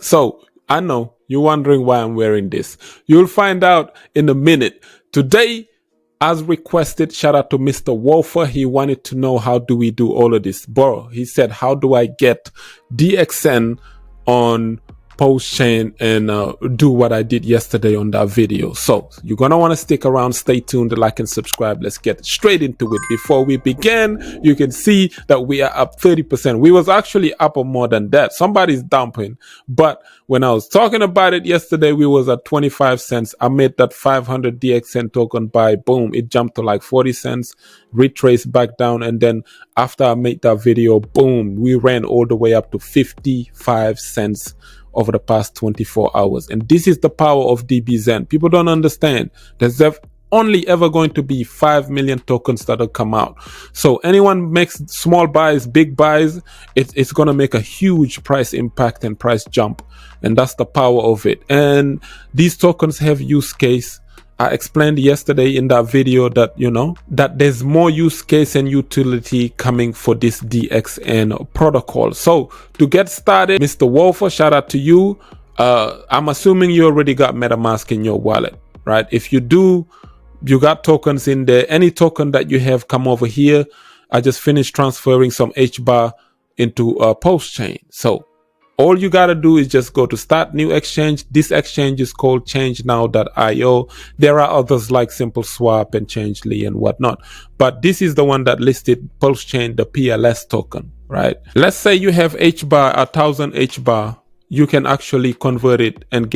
So I know you're wondering why I'm wearing this. You'll find out in a minute. Today, as requested, shout out to Mr. Wolfer. He wanted to know, how do we do all of this? Bro, he said, how do I get Dxen on Pulsechain and do what I did yesterday on that video? So you're gonna want to stick around, stay tuned, like and subscribe. Let's get straight into it. Before we begin, you can see that we are up 30%. We was actually up more than that. Somebody's dumping, but when I was talking about it yesterday, we was at 25 cents. I made that 500 Dxen token buy. Boom, it jumped to like 40 cents, retraced back down, and then after I made that video, boom, we ran all the way up to 55 cents over the past 24 hours. And this is the power of DB Zen. People don't understand. There's only ever going to be 5 million tokens that'll come out. So anyone makes small buys, big buys, it's going to make a huge price impact and price jump. And that's the power of it. And these tokens have use case. I explained yesterday in that video that, you know, that there's more use case and utility coming for this Dxen protocol. So to get started, Mr. Wolfer, shout out to you. I'm assuming you already got MetaMask in your wallet, right? If you do, you got tokens in there. Any token that you have, come over here. I just finished transferring some hbar into Pulsechain. So all you got to do is just go to start new exchange. This exchange is called changenow.io. There are others like Simple Swap and Changely and whatnot. But this is the one that listed Pulsechain, the PLS token, right? Let's say you have hbar, 1,000 hbar. You can actually convert it and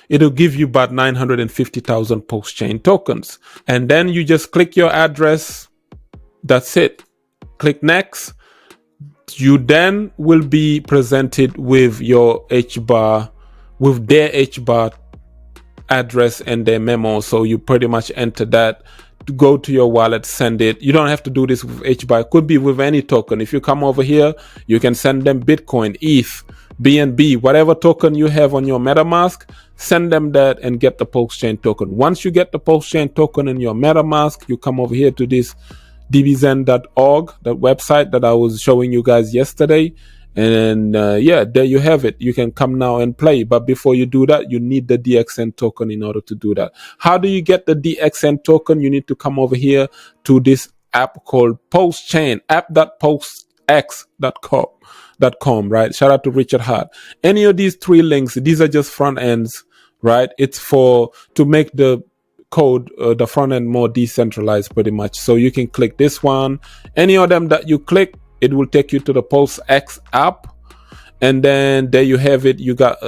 it'll give you about 950,000 Pulsechain tokens. And then you just click your address. That's it. Click next. You then will be presented with your hbar, with their hbar address and their memo. So you pretty much enter that, to go to your wallet, send it. You don't have to do this with hbar. It could be with any token. If you come over here, you can send them Bitcoin, ETH, BNB, whatever token you have on your MetaMask, send them that and get the Pulsechain token. Once you get the Pulsechain token in your MetaMask, you come over here to this dbxen.org, that website that I was showing you guys yesterday. And yeah, there you have it. You can come now and play. But before you do that, you need the Dxen token in order to do that. How do you get the Dxen token? You need to come over here to this app called Pulsechain, app.pulsex.com, right? Shout out to Richard Hart. Any of these three links, these are just front ends, right? It's to make the code, the front end more decentralized pretty much. So you can click this one. Any of them that you click, it will take you to the PulseX app. And then there you have it. You got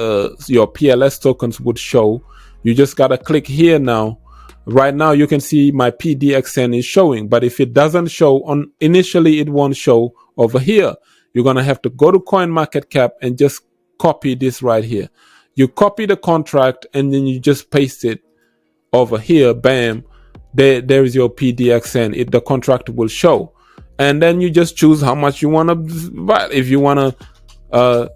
your PLS tokens would show. You just got to click here now. Right now you can see my Pdxn is showing, but if it doesn't show initially, it won't show over here. You're going to have to go to CoinMarketCap and just copy this right here. You copy the contract and then you just paste it over here. Bam, there is your Pdxn. The contract will show, and then you just choose how much you want to buy. If you want to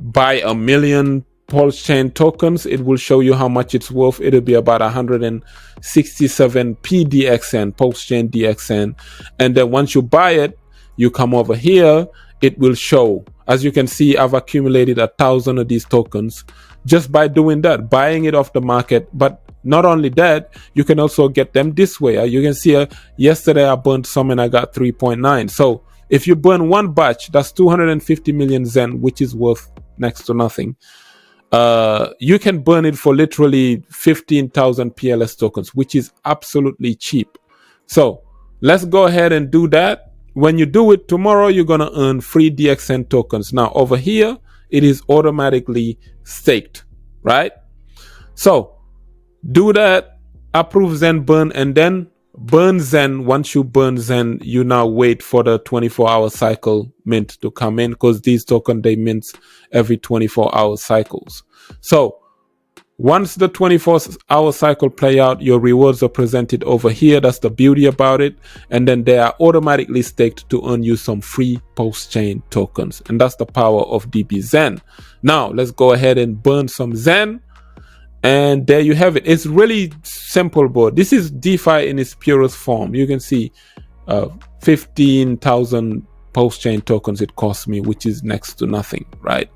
buy 1 million Pulsechain tokens, it will show you how much it's worth. It'll be about 167 Pdxn, Pulsechain Dxn. And then once you buy it, you come over here, it will show. As you can see, I've accumulated 1,000 of these tokens just by doing that, buying it off the market. But not only that, you can also get them this way. You can see yesterday I burned some and I got 3.9. So if you burn one batch, that's 250 million Zen, which is worth next to nothing. You can burn it for literally 15,000 PLS tokens, which is absolutely cheap. So let's go ahead and do that. When you do it tomorrow, you're going to earn free Dxen tokens. Now over here, it is automatically staked, right? So do that, approve Zen burn, and then burn Zen. Once you burn Zen, you now wait for the 24-hour cycle mint to come in, because these tokens, they mint every 24-hour cycles. So once the 24-hour cycle play out, your rewards are presented over here. That's the beauty about it. And then they are automatically staked to earn you some free Pulsechain tokens. And that's the power of DB Zen. Now let's go ahead and burn some Zen. And there you have it. It's really simple, but this is DeFi in its purest form. You can see 15,000 Pulsechain tokens it cost me, which is next to nothing, right?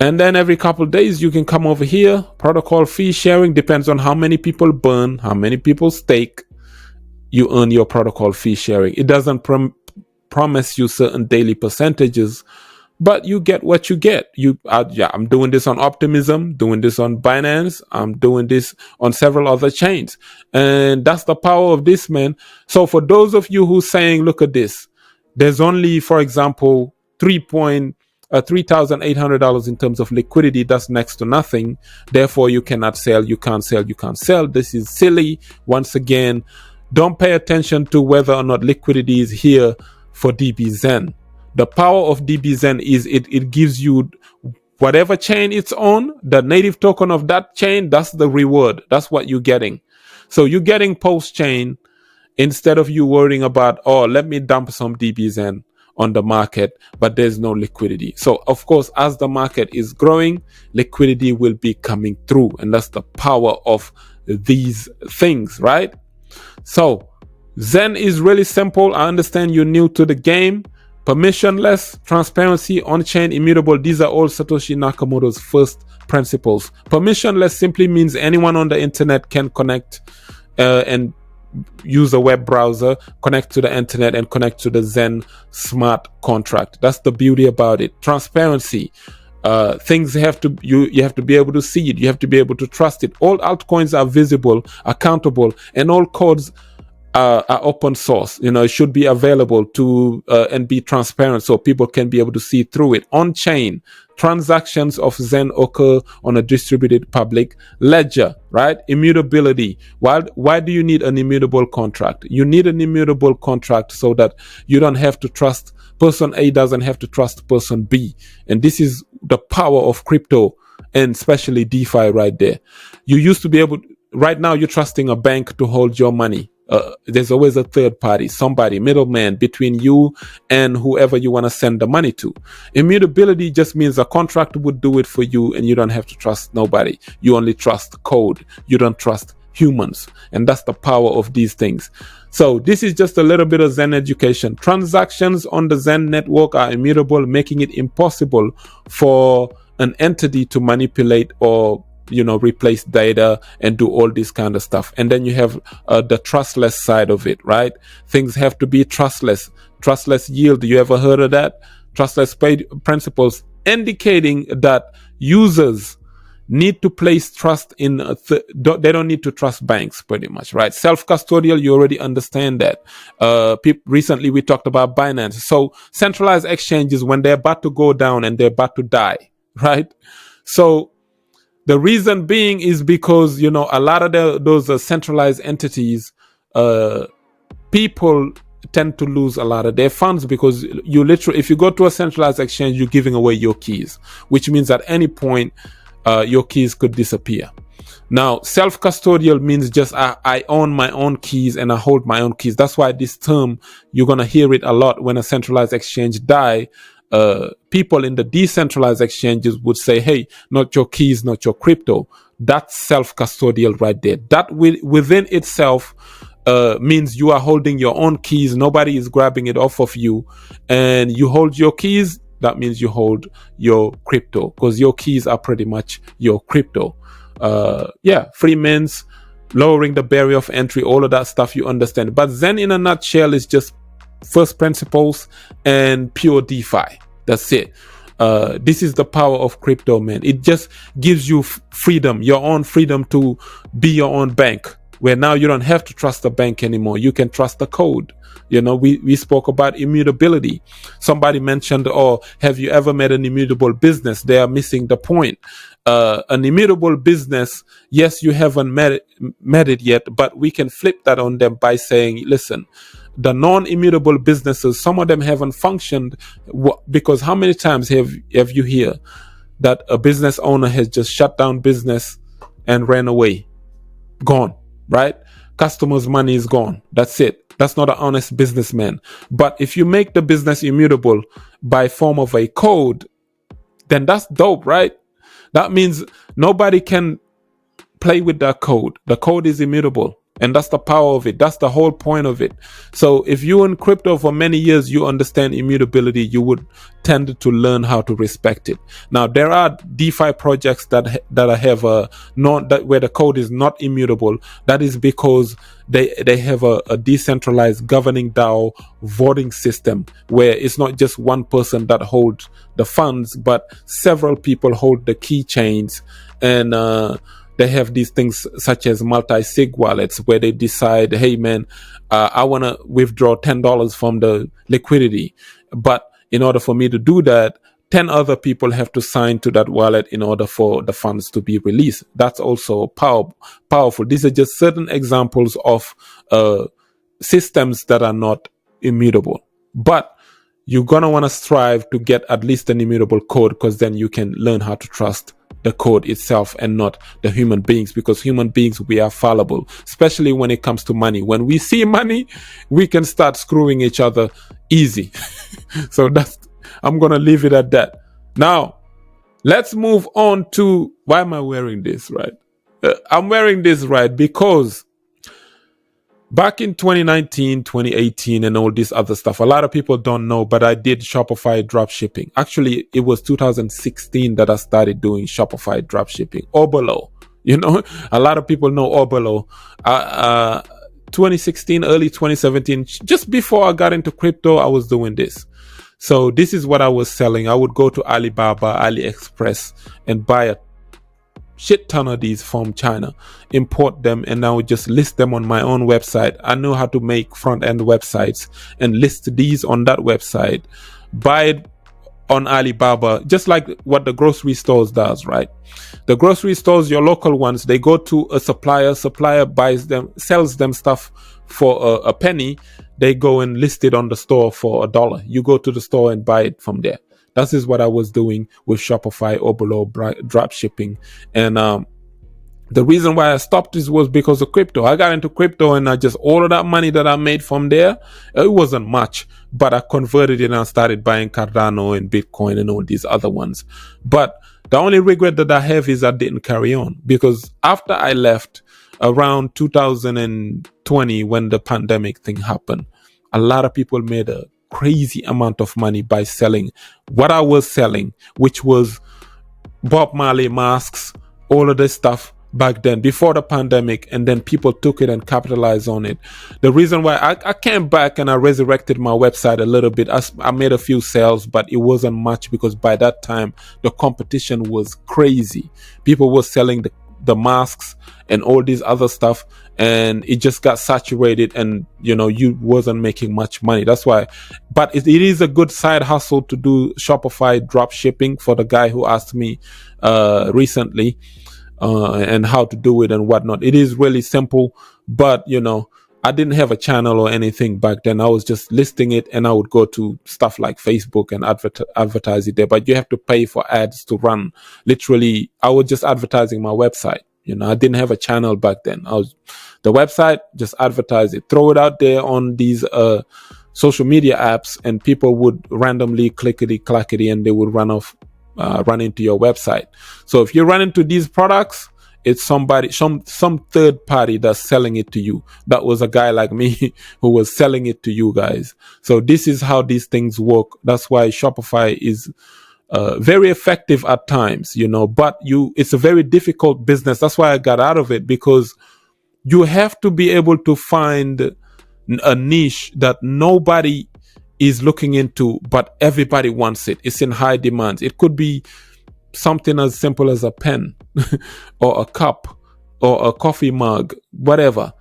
And then every couple of days, you can come over here. Protocol fee sharing depends on how many people burn, how many people stake. You earn your protocol fee sharing. It doesn't promise you certain daily percentages, but you get what you get. I'm doing this on Optimism, doing this on Binance, I'm doing this on several other chains. And that's the power of this, man. So for those of you who saying, look at this, there's only, for example, $3,800 in terms of liquidity. That's next to nothing. Therefore, you cannot sell, you can't sell, you can't sell. This is silly. Once again, don't pay attention to whether or not liquidity is here for DB Zen. The power of DB Zen is it gives you whatever chain it's on, the native token of that chain, that's the reward. That's what you're getting. So you're getting Pulsechain instead of you worrying about, oh, let me dump some DB Zen on the market, but there's no liquidity. So of course, as the market is growing, liquidity will be coming through. And that's the power of these things, right? So Zen is really simple. I understand you're new to the game. Permissionless, transparency, on-chain, immutable. These are all Satoshi Nakamoto's first principles. Permissionless simply means anyone on the internet can connect and use a web browser, connect to the internet and connect to the Zen smart contract. That's the beauty about it. Transparency. Things you have to be able to see it. You have to be able to trust it. All altcoins are visible, accountable, and all codes are open source. It should be available to and be transparent so people can be able to see through it. On chain, transactions of Zen occur on a distributed public ledger, right? Immutability. Why do you need an immutable contract? You need an immutable contract so that you don't have to trust person A doesn't have to trust person B. And this is the power of crypto and especially DeFi right there. You used to be able, right now you're trusting a bank to hold your money. There's always a third party, somebody, middleman between you and whoever you want to send the money to. Immutability just means a contract would do it for you and you don't have to trust nobody. You only trust code. You don't trust humans. And that's the power of these things. So this is just a little bit of Zen education. Transactions on the Zen network are immutable, making it impossible for an entity to manipulate or replace data and do all this kind of stuff. And then you have the trustless side of it, right? Things have to be trustless. Trustless yield. You ever heard of that? Trustless principles, indicating that users need to place trust in they don't need to trust banks pretty much, right? Self-custodial, you already understand that. Recently we talked about Binance. So centralized exchanges, when they're about to go down and they're about to die, right? So the reason being is because, a lot of those centralized entities, people tend to lose a lot of their funds because if you go to a centralized exchange, you're giving away your keys, which means at any point, your keys could disappear. Now, self-custodial means just I own my own keys and I hold my own keys. That's why this term, you're going to hear it a lot when a centralized exchange die. People in the decentralized exchanges would say, hey, not your keys, not your crypto. That's self-custodial right there. That within itself means you are holding your own keys. Nobody is grabbing it off of you. And you hold your keys. That means you hold your crypto because your keys are pretty much your crypto. Free mints, lowering the barrier of entry, all of that stuff you understand. But Zen in a nutshell is just first principles and pure DeFi. That's it. This is the power of crypto, man. It just gives you freedom, your own freedom to be your own bank, where now you don't have to trust the bank anymore. You can trust the code. We spoke about immutability. Somebody mentioned, have you ever made an immutable business? They are missing the point. An immutable business, yes, you haven't met it yet, but we can flip that on them by saying, listen, the non-immutable businesses, some of them haven't functioned because how many times have you hear that a business owner has just shut down business and ran away, gone, right? Customers' money is gone. That's it. That's not an honest businessman. But if you make the business immutable by form of a code, then that's dope, right? That means nobody can play with that code. The code is immutable. And that's the power of it. That's the whole point of it. So if you're in crypto for many years, you understand immutability, you would tend to learn how to respect it. Now, there are DeFi projects that have where the code is not immutable. That is because they have a decentralized governing DAO voting system where it's not just one person that holds the funds, but several people hold the keychains. And they have these things such as multi-sig wallets where they decide, hey man, I want to withdraw $10 from the liquidity. But in order for me to do that, 10 other people have to sign to that wallet in order for the funds to be released. That's also powerful. These are just certain examples of systems that are not immutable. But you're going to want to strive to get at least an immutable code, because then you can learn how to trust the code itself and not the human beings, because human beings, we are fallible, especially when it comes to money. When we see money, we can start screwing each other easy. So I'm going to leave it at that. Now, let's move on to, why am I wearing this, right? I'm wearing this, right, because back in 2019, 2018, and all this other stuff, a lot of people don't know, but I did Shopify dropshipping. Actually, it was 2016 that I started doing Shopify dropshipping, or below. You know, a lot of people know or below. 2016, early 2017, just before I got into crypto, I was doing this. So this is what I was selling. I would go to Alibaba, AliExpress, and buy a shit ton of these from China, import them, and I would just list them on my own website. I know how to make front-end websites and list these on that website, buy it on Alibaba, just like what the grocery stores does, right? The grocery stores, your local ones, they go to a supplier buys them, sells them stuff for a penny. They go and list it on the store for $1. You go to the store and buy it from there. That is what I was doing with Shopify or below drop shipping. And the reason why I stopped this was because of crypto. I got into crypto and I just, all of that money that I made from there, it wasn't much, but I converted it and I started buying Cardano and Bitcoin and all these other ones. But the only regret that I have is I didn't carry on, because after I left around 2020, when the pandemic thing happened, a lot of people made a crazy amount of money by selling what I was selling, which was Bob Marley masks, all of this stuff back then before the pandemic, and then people took it and capitalized on it. The reason why I came back and I resurrected my website a little bit, I made a few sales, but it wasn't much, because by that time the competition was crazy. People were selling the masks and all this other stuff, and it just got saturated, and you wasn't making much money. That's why, but it is a good side hustle to do Shopify drop shipping, for the guy who asked me recently and how to do it and whatnot. It is really simple, but I didn't have a channel or anything back then. I was just listing it, and I would go to stuff like Facebook and advertise it there. But you have to pay for ads to run. Literally, I was just advertising my website. I didn't have a channel back then. The website, just advertise it, throw it out there on these social media apps, and people would randomly clickety-clackety, and they would run into your website. So if you run into these products, it's somebody, some third party that's selling it to you. That was a guy like me who was selling it to you guys. So this is how these things work. That's why Shopify is very effective at times, but it's a very difficult business. That's why I got out of it, because you have to be able to find a niche that nobody is looking into, but everybody wants it. It's in high demand. It could be something as simple as a pen or a cup or a coffee mug, whatever.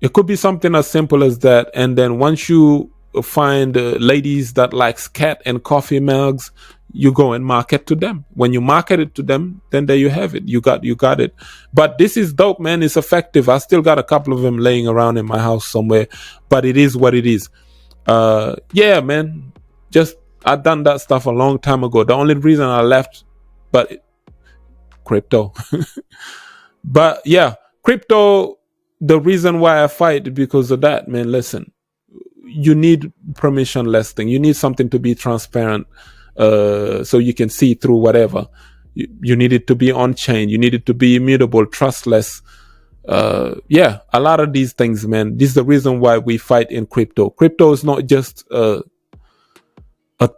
It could be something as simple as that. And then once you find ladies that likes cat and coffee mugs, you go and market to them. When you market it to them, then there you have it. You got it. But this is dope, man. It's effective. I still got a couple of them laying around in my house somewhere, but it is what it is. Yeah, man. I done that stuff a long time ago. The only reason I left, crypto. But yeah, crypto, the reason why I fight is because of that, man. Listen, you need permissionless thing. You need something to be transparent, so you can see through whatever. You need it to be on chain. You need it to be immutable, trustless. Yeah, a lot of these things, man. This is the reason why we fight in crypto. Crypto is not just a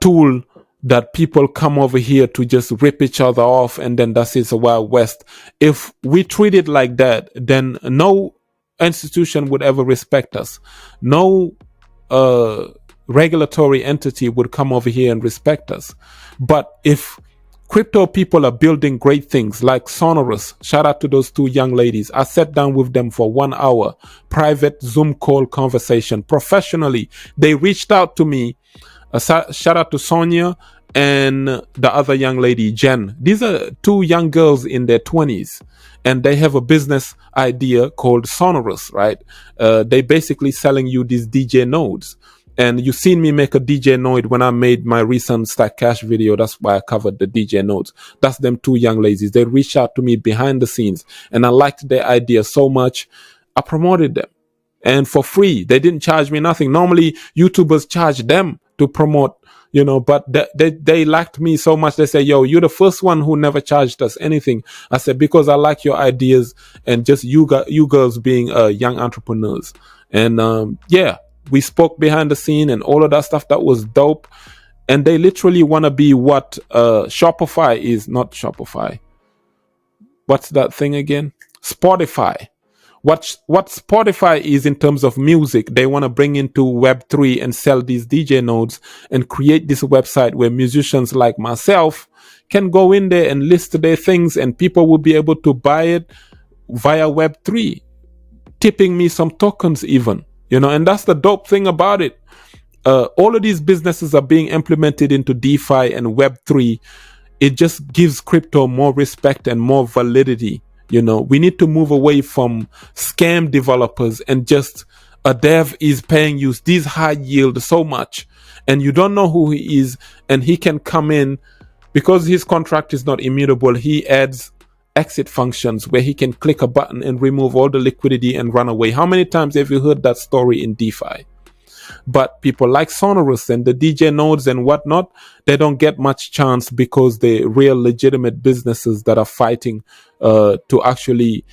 tool that people come over here to just rip each other off and then that's it's a Wild West. If we treat it like that, then no institution would ever respect us. No regulatory entity would come over here and respect us. But if crypto people are building great things like Sonorous, shout out to those two young ladies. I sat down with them for 1 hour, private Zoom call conversation, professionally. They reached out to me. Shout out to Sonia and the other young lady, Jen. These are two young girls in their 20s, and they have a business idea called Sonorous, right? They basically selling you these DJ nodes. And you've seen me make a DJ node when I made my recent Stack Cash video. That's why I covered the DJ nodes. That's them two young ladies. They reached out to me behind the scenes, and I liked their idea so much, I promoted them. And for free, they didn't charge me nothing. Normally, YouTubers charge them to promote, but they liked me so much. They say, yo, you're the first one who never charged us anything. I said, because I like your ideas and just you girls being young entrepreneurs. And yeah, we spoke behind the scene and all of that stuff. That was dope. And they literally want to be what Shopify is, not Shopify. What's that thing again? Spotify. What Spotify is in terms of music, they want to bring into Web3 and sell these DJ nodes and create this website where musicians like myself can go in there and list their things and people will be able to buy it via Web3, tipping me some tokens even, and that's the dope thing about it. All of these businesses are being implemented into DeFi and Web3. It just gives crypto more respect and more validity. We need to move away from scam developers and just a dev is paying you these high yield so much and you don't know who he is, and he can come in because his contract is not immutable. He adds exit functions where he can click a button and remove all the liquidity and run away. How many times have you heard that story in DeFi? But people like Sonorous and the DJ nodes and whatnot, they don't get much chance because they're real legitimate businesses that are fighting to actually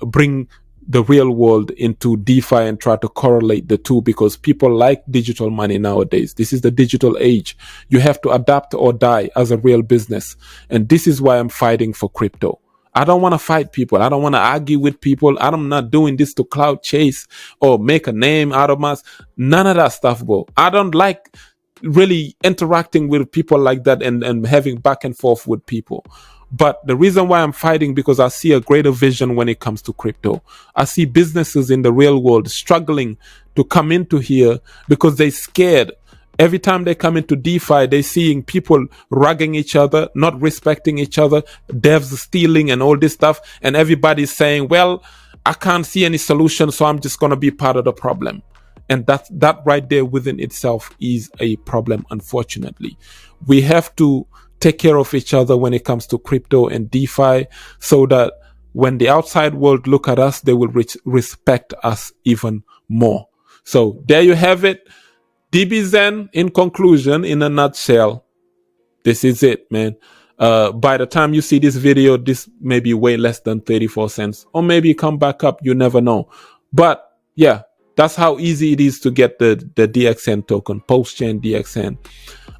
bring the real world into DeFi and try to correlate the two, because people like digital money nowadays. This is the digital age. You have to adapt or die as a real business. And this is why I'm fighting for crypto. I don't want to fight people. I don't want to argue with people. I'm not doing this to cloud chase or make a name out of us. None of that stuff, bro. I don't like really interacting with people like that and having back and forth with people. But the reason why I'm fighting, because I see a greater vision when it comes to crypto. I see businesses in the real world struggling to come into here because they're scared. Every time they come into DeFi, they're seeing people rugging each other, not respecting each other, devs stealing and all this stuff. And everybody's saying, well, I can't see any solution, so I'm just going to be part of the problem. And that right there within itself is a problem, unfortunately. We have to take care of each other when it comes to crypto and DeFi, so that when the outside world look at us, they will respect us even more. So there you have it. DB Zen, in conclusion, in a nutshell, this is it, man. By the time you see this video, this may be way less than 34 cents, or maybe come back up. You never know. But yeah, that's how easy it is to get the Dxen token, Pulsechain Dxen.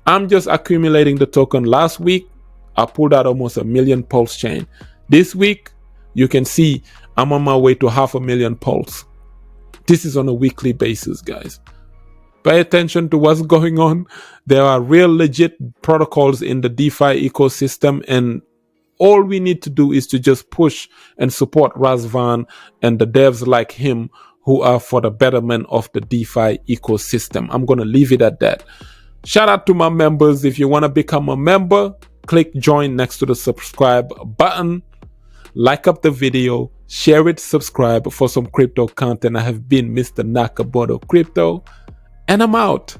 I'm just accumulating the token. Last week, I pulled out almost 1 million Pulsechain. This week, you can see I'm on my way to 500,000 Pulse. This is on a weekly basis, guys. Pay attention to what's going on. There are real legit protocols in the DeFi ecosystem, and all we need to do is to just push and support Razvan and the devs like him who are for the betterment of the DeFi ecosystem. I'm going to leave it at that. Shout out to my members. If you want to become a member, click join next to the subscribe button. Like up the video, share it, subscribe for some crypto content. I have been Mr. Nakamoto Crypto, and I'm out.